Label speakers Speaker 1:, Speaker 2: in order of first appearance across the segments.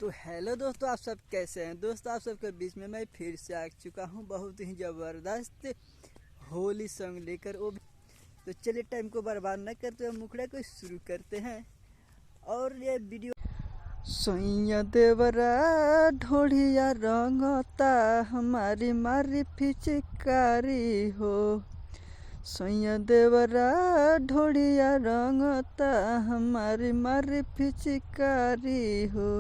Speaker 1: तो हेलो दोस्तों, आप सब कैसे हैं। दोस्तों, आप सबके बीच में मैं फिर से आ चुका हूं बहुत ही ज़बरदस्त होली सॉन्ग लेकर। वो तो चलिए टाइम को बर्बाद न करते हुए मुखड़ा को शुरू करते हैं। और ये वीडियो सैया देवरा ढोढ़िया रंगता हमारी मारी फिचकारी हो। सैया देवरा ढोढ़िया रंगता हमारी मारी फिचकारी हो।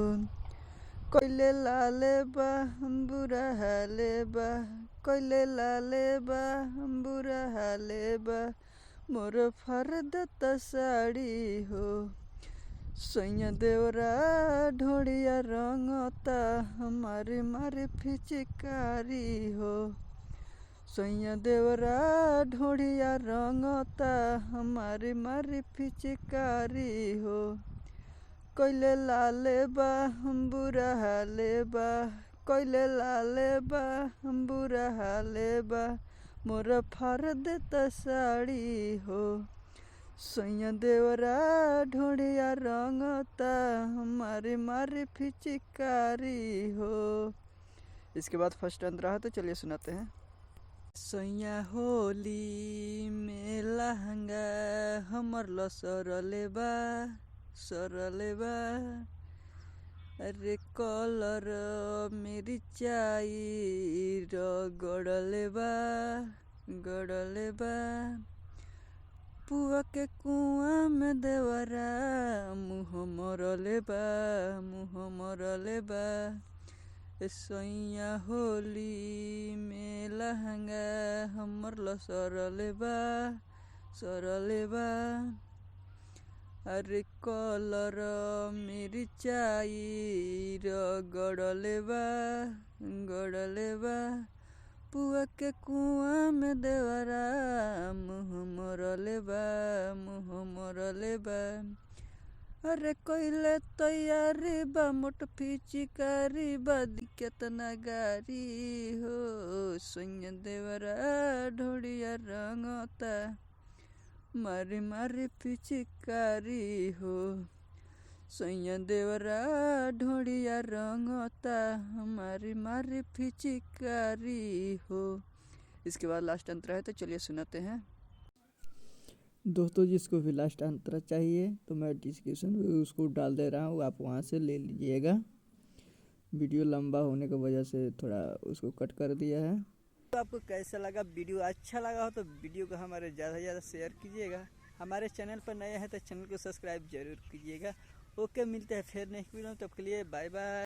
Speaker 1: कोयले लाले बा बुरा हाले बा, कोयले लाले बा बुरा हाले बा, मोर फर्द साड़ी हो। सैया देवरा ढोड़िया रंगता हमारी मारी फिचकारी हो। सैया देवरा ढोड़िया रंगता हमारी मारी फिचकारी हो। कोयले लाले बा बुरा हाले बा, कोयले लाले बा बुरा हाले बा, मोर फर्द साड़ी हो। सैया देवरा ढोड़िया रंगता हमारी मारी फिचकारी हो। इसके बाद फर्स्ट अंतरा है, तो चलिए सुनाते हैं। सैया होली में लहंगा हमर लसरले बा, सरले बा। अरे कलर मेरी चाई गड़ले बा, गड़ले बा। पुआ के कुआं में देवरा मुँह मरले बा, मुँह मरले बा। सैया होली में लहंगा हमर लसरले बा, सरले बा। अरे कलर मेरी चाई गड़ले बा, गड़ले बा। पुआ के कुआं में देवरा मुँह मरले बा, मुँह मरले बा। अरे कोइले तैयारी बा मोट फिचिकारी बादी केतना गारी हो। सैया देवरा ढोड़िया रंगता मारी मारी फिचकारी हो। सैया देवरा ढोड़िया रंगता हमारी मारी फिचकारी हो। इसके बाद लास्ट अंतरा है, तो चलिए सुनाते हैं। दोस्तों, जिसको भी लास्ट अंतरा चाहिए तो मैं डिस्क्रिप्शन में उसको डाल दे रहा हूँ, आप वहाँ से ले लीजिएगा। वीडियो लंबा होने की वजह से थोड़ा उसको कट कर दिया है। तो आपको कैसा लगा, वीडियो अच्छा लगा हो तो वीडियो को हमारे ज़्यादा से ज़्यादा शेयर कीजिएगा। हमारे चैनल पर नए हैं तो चैनल को सब्सक्राइब जरूर कीजिएगा। ओके, मिलते हैं फिर नेक्स्ट वीडियो में, तब के लिए बाय बाय।